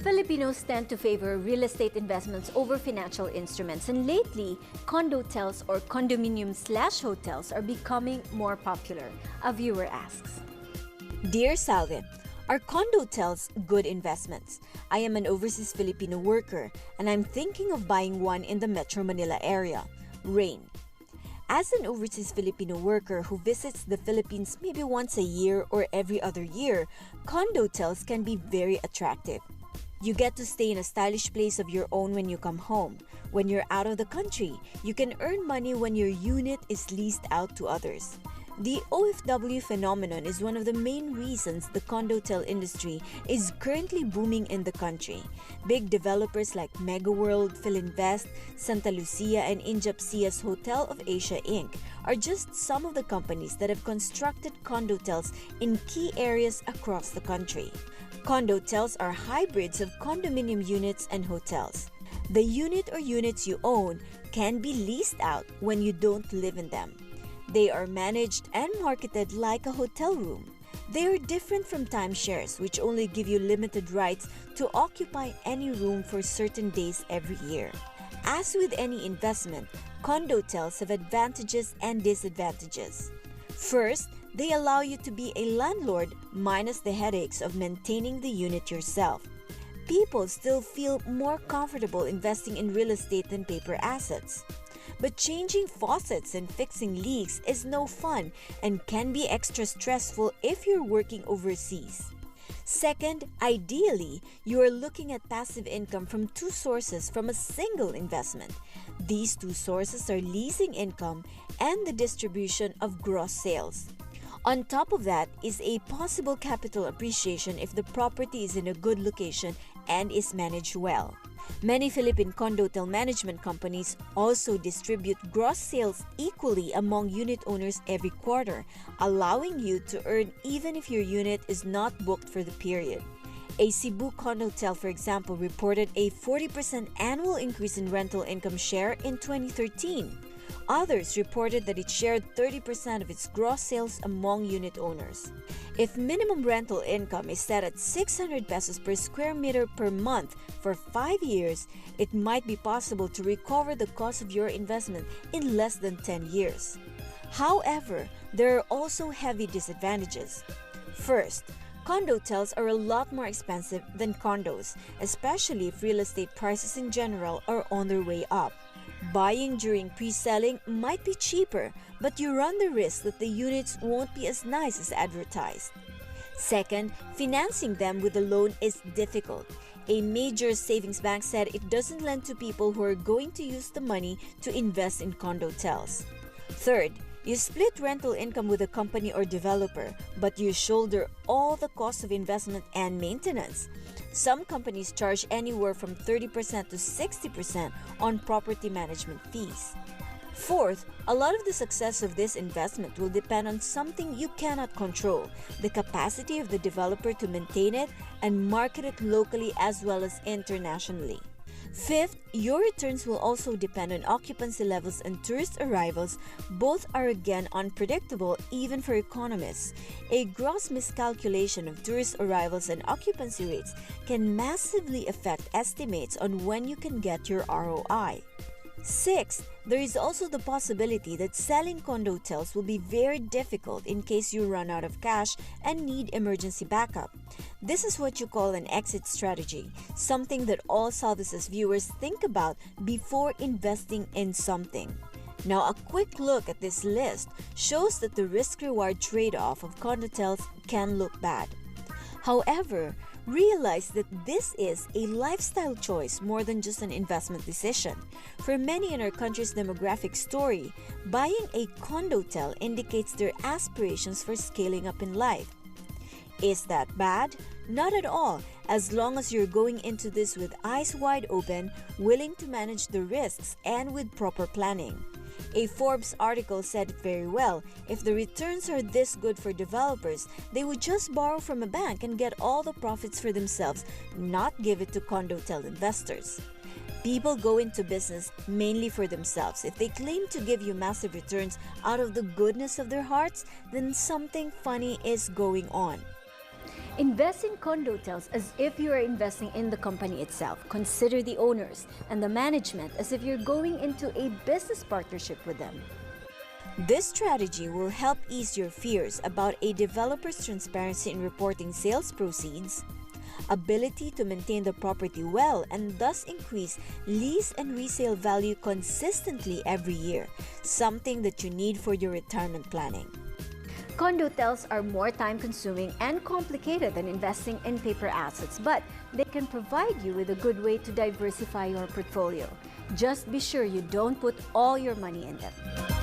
Filipinos tend to favor real estate investments over financial instruments, and lately, condotels or condominium/hotels are becoming more popular. A viewer asks, Dear Salvin, are condotels good investments? I am an overseas Filipino worker and I'm thinking of buying one in the Metro Manila area. Rain. As an overseas Filipino worker who visits the Philippines maybe once a year or every other year, condotels can be very attractive. You get to stay in a stylish place of your own when you come home. When you're out of the country, you can earn money when your unit is leased out to others. The OFW phenomenon is one of the main reasons the condotel industry is currently booming in the country. Big developers like MegaWorld, Philinvest, Santa Lucia, and Injapsia's Hotel of Asia Inc. are just some of the companies that have constructed condotels in key areas across the country. Condotels are hybrids of condominium units and hotels. The unit or units you own can be leased out when you don't live in them. They are managed and marketed like a hotel room. They are different from timeshares, which only give you limited rights to occupy any room for certain days every year. As with any investment, condotels have advantages and disadvantages. First, they allow you to be a landlord minus the headaches of maintaining the unit yourself. People still feel more comfortable investing in real estate than paper assets. But changing faucets and fixing leaks is no fun and can be extra stressful if you're working overseas. Second, ideally, you are looking at passive income from two sources from a single investment. These two sources are leasing income and the distribution of gross sales. On top of that is a possible capital appreciation if the property is in a good location and is managed well. Many Philippine condotel management companies also distribute gross sales equally among unit owners every quarter, allowing you to earn even if your unit is not booked for the period. A Cebu condotel, for example, reported a 40% annual increase in rental income share in 2013. Others reported that it shared 30% of its gross sales among unit owners. If minimum rental income is set at 600 pesos per square meter per month for 5 years, it might be possible to recover the cost of your investment in less than 10 years. However, there are also heavy disadvantages. First, condotels are a lot more expensive than condos, especially if real estate prices in general are on their way up. Buying during pre-selling might be cheaper, but you run the risk that the units won't be as nice as advertised. Second, financing them with a loan is difficult. A major savings bank said it doesn't lend to people who are going to use the money to invest in condotels. Third, you split rental income with a company or developer, but you shoulder all the costs of investment and maintenance. Some companies charge anywhere from 30% to 60% on property management fees. Fourth, a lot of the success of this investment will depend on something you cannot control, the capacity of the developer to maintain it and market it locally as well as internationally. Fifth, your returns will also depend on occupancy levels and tourist arrivals. Both are again unpredictable even for economists. A gross miscalculation of tourist arrivals and occupancy rates can massively affect estimates on when you can get your ROI. Sixth, there is also the possibility that selling condotels will be very difficult in case you run out of cash and need emergency backup. This is what you call an exit strategy, something that all Salvis's viewers think about before investing in something. Now, a quick look at this list shows that the risk-reward trade-off of condotels can look bad. However, realize that this is a lifestyle choice more than just an investment decision. For many in our country's demographic story, buying a condotel indicates their aspirations for scaling up in life. Is that bad? Not at all, as long as you're going into this with eyes wide open, willing to manage the risks, and with proper planning. A Forbes article said it very well: if the returns are this good for developers, they would just borrow from a bank and get all the profits for themselves, not give it to condotel investors. People go into business mainly for themselves. If they claim to give you massive returns out of the goodness of their hearts, then something funny is going on. Invest in condotels as if you are investing in the company itself. Consider the owners and the management as if you're going into a business partnership with them. This strategy will help ease your fears about a developer's transparency in reporting sales proceeds, ability to maintain the property well and thus increase lease and resale value consistently every year, something that you need for your retirement planning. Condotels are more time-consuming and complicated than investing in paper assets, but they can provide you with a good way to diversify your portfolio. Just be sure you don't put all your money in them.